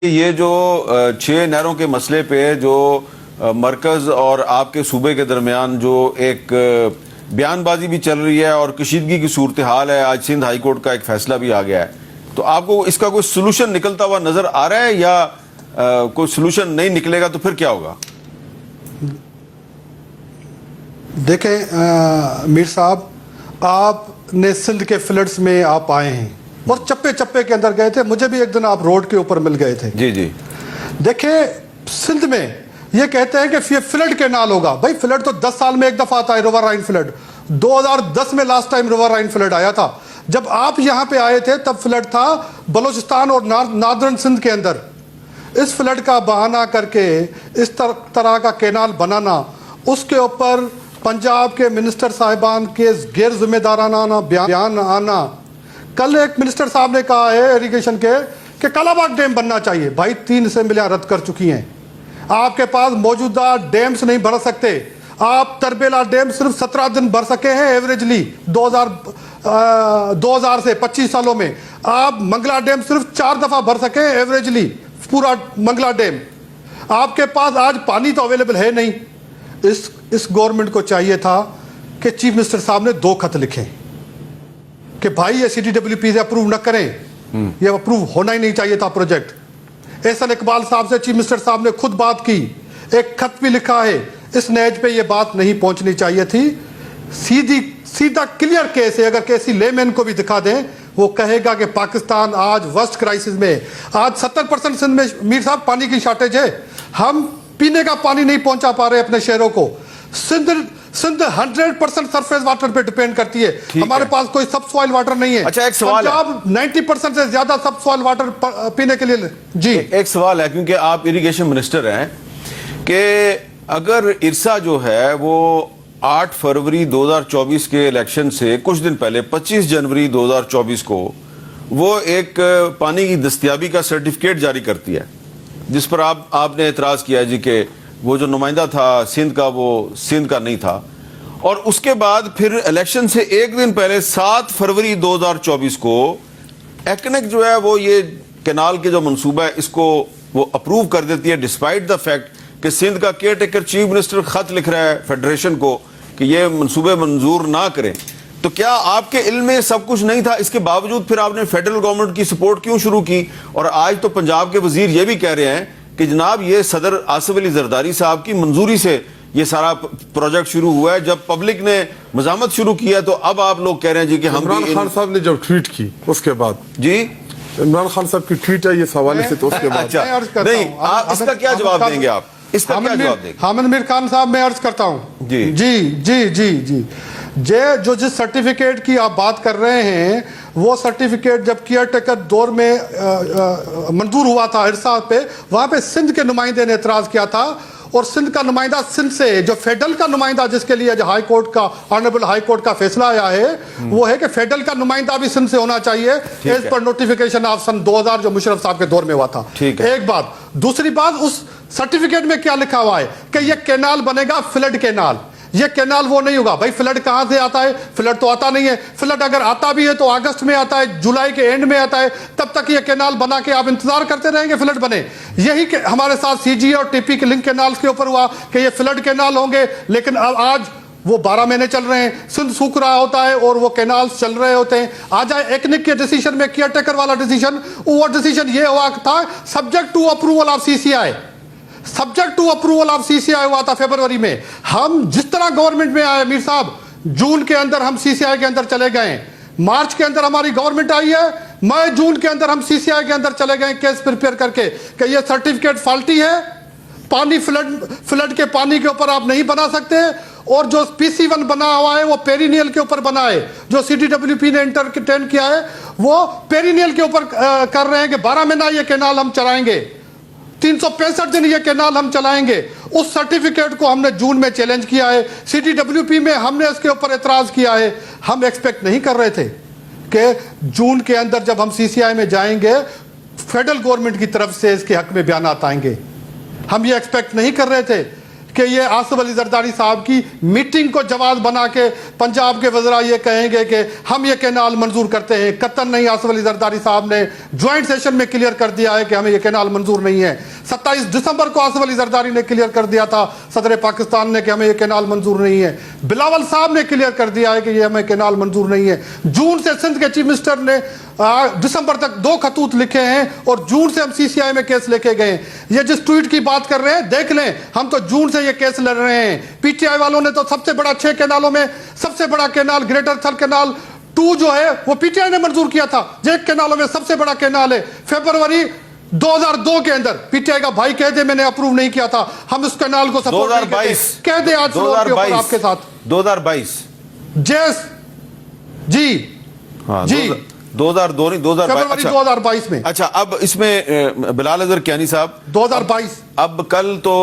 ये जो 6 नहरों के मसले पे जो मरकज और आपके सूबे के दरमियान जो एक बयानबाजी भी चल रही है और कशीदगी की सूरत हाल है, आज सिंध हाई कोर्ट का एक फैसला भी आ गया है, तो आपको इसका कोई सोल्यूशन निकलता हुआ नजर आ रहा है या कोई सोल्यूशन नहीं निकलेगा तो फिर क्या होगा? देखें मीर साहब, आपने सिंध के फ्लड्स में आप आए हैं और चप्पे चप्पे के अंदर गए थे। मुझे भी एक दिन आप रोड के ऊपर मिल गए थे। जी जी। देखें, सिंध में ये कहते हैं कि ये फ्लड कैनाल होगा। भाई फ्लड तो 10 साल में एक दफा आता है, रिवर राइन फ्लड। 2010 में लास्ट टाइम रिवर राइन फ्लड आया था। जब आप यहां पे आए थे तब फ्लड था बलूचिस्तान और नार्दर्न सिंध के अंदर। इस फ्लड का बहाना करके इस तरह का कैनाल बनाना, उसके ऊपर पंजाब के मिनिस्टर साहिबान के गैर जिम्मेदाराना बयान आना। कल एक मिनिस्टर साहब ने कहा है इरिगेशन के कि कालाबाग डैम बनना चाहिए। भाई 3 असेंबलियां रद्द कर चुकी हैं। आपके पास मौजूदा डैम्स नहीं भर सकते। आप तरबेला डैम सिर्फ 17 दिन भर सके हैं एवरेजली 2000 से 25 सालों में। आप मंगला डैम सिर्फ 4 दफा भर सके एवरेजली, पूरा मंगला डैम। आपके पास आज पानी तो अवेलेबल है नहीं। इस गवर्नमेंट को चाहिए था कि चीफ मिनिस्टर साहब ने 2 खत लिखे कि भाई ये CTWP से अप्रूव न करें, ये अप्रूव होना ही नहीं चाहिए था प्रोजेक्ट। एहसन इकबाल साहब से चीफ मिनिस्टर साहब ने खुद बात की, एक खत भी लिखा है। इस नेज पे ये बात नहीं पहुंचनी चाहिए थी। सीधा क्लियर केस है। अगर किसी लेमैन को भी दिखा दें, वो कहेगा कि पाकिस्तान आज वर्स्ट क्राइसिस में। आज 70% सिंध में मीर साहब पानी की शॉर्टेज है। हम पीने का पानी नहीं पहुंचा पा रहे अपने शहरों को। सिंध 100% सरफेस वाटर पे डिपेंड करती है। हमारे पास कोई सब सॉइल वाटर नहीं है। अच्छा, एक सवाल है। पंजाब 90% से ज्यादा सब सॉइल वाटर पीने के लिए। जी, एक सवाल है, क्योंकि आप इरिगेशन मिनिस्टर हैं, कि अगर इरसा जो है वो 8 फरवरी 2024 के इलेक्शन से कुछ दिन पहले 25 जनवरी 2024 को वो एक पानी की दस्तयाबी का सर्टिफिकेट जारी करती है, जिस पर आपने एतराज किया जी कि वो जो नुमाइंदा था सिंध का, वो सिंध का नहीं था। और उसके बाद फिर इलेक्शन से एक दिन पहले 7 फरवरी 2024 को एक्नेक जो है वो ये कैनाल के जो मंसूबा है इसको वो अप्रूव कर देती है, डिस्पाइट द फैक्ट कि सिंध का केयर टेकर चीफ मिनिस्टर खत लिख रहा है फेडरेशन को कि ये मंसूबे मंजूर ना करें। तो क्या आपके इल्म में सब कुछ नहीं था? इसके बावजूद फिर आपने फेडरल गवर्नमेंट की सपोर्ट क्यों शुरू की? और आज तो पंजाब के वजीर ये भी कह रहे हैं कि जनाब ये सदर आसिफ अली जरदारी साहब की मंजूरी से ये सारा प्रोजेक्ट शुरू हुआ है। जब पब्लिक ने मजामत शुरू किया तो अब आप लोग कह रहे हैं जी कि हम इमरान खान साहब ने जब ट्वीट की उसके बाद, जी इमरान खान साहब की ट्वीट है ये सवाल से, तो उसके बाद अच्छा नहीं, आप इसका क्या जवाब देंगे? आप इसका क्या जवाब देंगे? हामिद मीर खान साहब, मैं अर्ज करता हूं जी जी जी जी जी जो जिस सर्टिफिकेट की आप बात कर रहे हैं, वो सर्टिफिकेट जब केयर टेकर दौर में मंजूर हुआ था इरसा पे, वहां पे सिंध के नुमाइंदे ने एतराज किया था। और सिंध का नुमाइंदा सिंध से, जो फेडरल का नुमाइंदा जिसके लिए जो हाई कोर्ट का ऑनरेबल हाई कोर्ट का फैसला आया है, वो है कि फेडरल का नुमाइंदा भी सिंध से होना चाहिए एज पर नोटिफिकेशन ऑफ सन 2000 जो मुशर्रफ साहब के दौर में हुआ था। एक बात। दूसरी बात, उस सर्टिफिकेट में क्या लिखा हुआ है कि ये कैनाल बनेगा फ्लड कैनाल। ये कैनाल वो नहीं होगा। भाई फ्लड कहां से आता है? फ्लड तो आता नहीं है। फ्लड अगर आता भी है तो अगस्त में आता है, जुलाई के एंड में आता है। तब तक ये कैनाल बना के आप इंतजार करते रहेंगे फ्लड बने। यही हमारे साथ CGA और TP के लिंक कैनाल के ऊपर हुआ कि ये फ्लड कैनाल होंगे, लेकिन अब आज वो 12 महीने चल रहे हैं, सिंध सूख रहा होता है और वो कैनाल्स चल रहे होते हैं। आ जाए एक्निक के डिसीजन में, केयर टेकर वाला डिसीजन, वो डिसीजन ये हुआ था subject to approval of CCI। Subject to approval of CCI हुआ था फरवरी में। हम जिस तरह गवर्नमेंट में आए मीर साहब, जून के अंदर हम CCI के अंदर चले गए, मार्च के अंदर हमारी गवर्नमेंट आई है, मई जून के अंदर हम CCI के अंदर चले गए केस प्रिपेयर करके कि ये सर्टिफिकेट फॉल्टी है, पानी फ्लड के पानी के ऊपर आप नहीं बना सकते। और जो PC1 बना हुआ है वो पेरिनियल के ऊपर बना है। जो CTWP ने इंटरटेन किया है वो पेरिनियल के ऊपर कर रहे हैं कि 12 महीना ये कैनाल हम चलाएंगे, 365 दिन ये कैनाल हम चलाएंगे। उस सर्टिफिकेट को हमने जून में चैलेंज किया है। CTWP में हमने इसके ऊपर एतराज किया है। हम एक्सपेक्ट नहीं कर रहे थे कि जून के अंदर जब हम CCI में जाएंगे फेडरल गवर्नमेंट की तरफ से इसके हक में बयान आएंगे। हम ये एक्सपेक्ट नहीं कर रहे थे कि ये आसिफ अली जरदारी साहब की मीटिंग को जवाब बना के पंजाब के वज़रा ये कहेंगे कि हम ये कैनाल मंजूर करते हैं। कतन नहीं, आसिफ अली जरदारी साहब ने ज्वाइंट सेशन में क्लियर कर दिया है कि हमें ये कैनाल मंजूर नहीं है। 27 दिसंबर को आसिफ अली जरदारी ने क्लियर कर दिया था सदर पाकिस्तान ने कि हमें ये कैनाल मंजूर नहीं है। बिलावल साहब ने क्लियर कर दिया है कि ये हमें कैनाल मंजूर नहीं है। जून से सिंध के चीफ मिनिस्टर ने दिसंबर तक 2 खतूत लिखे हैं और जून से हम सीसीआई में केस लेके गए। ये जिस ट्वीट की बात कर रहे हैं देख लें, हम तो जून से ये केस लड़ रहे हैं। पीटीआई वालों ने तो सबसे बड़ा 6 कैनालों में सबसे बड़ा कैनाल ग्रेटर थल कैनाल 2 जो है वो पीटीआई ने मंजूर किया था। जो कैनालों में सबसे बड़ा कैनाल है, फरवरी 2002 के अंदर पीटीआई का भाई कह दे मैंने अप्रूव नहीं किया था, हम उस कैनाल को सपोर्ट नहीं करते। कह दे आज फ्लोर के ऊपर आपके साथ 2022 जैस जी हाँ, जी 2002 नहीं 2022 फरवरी 2022 में। अच्छा, अब इसमें बिलाल अजहर कियानी साहब 2022 अब कल तो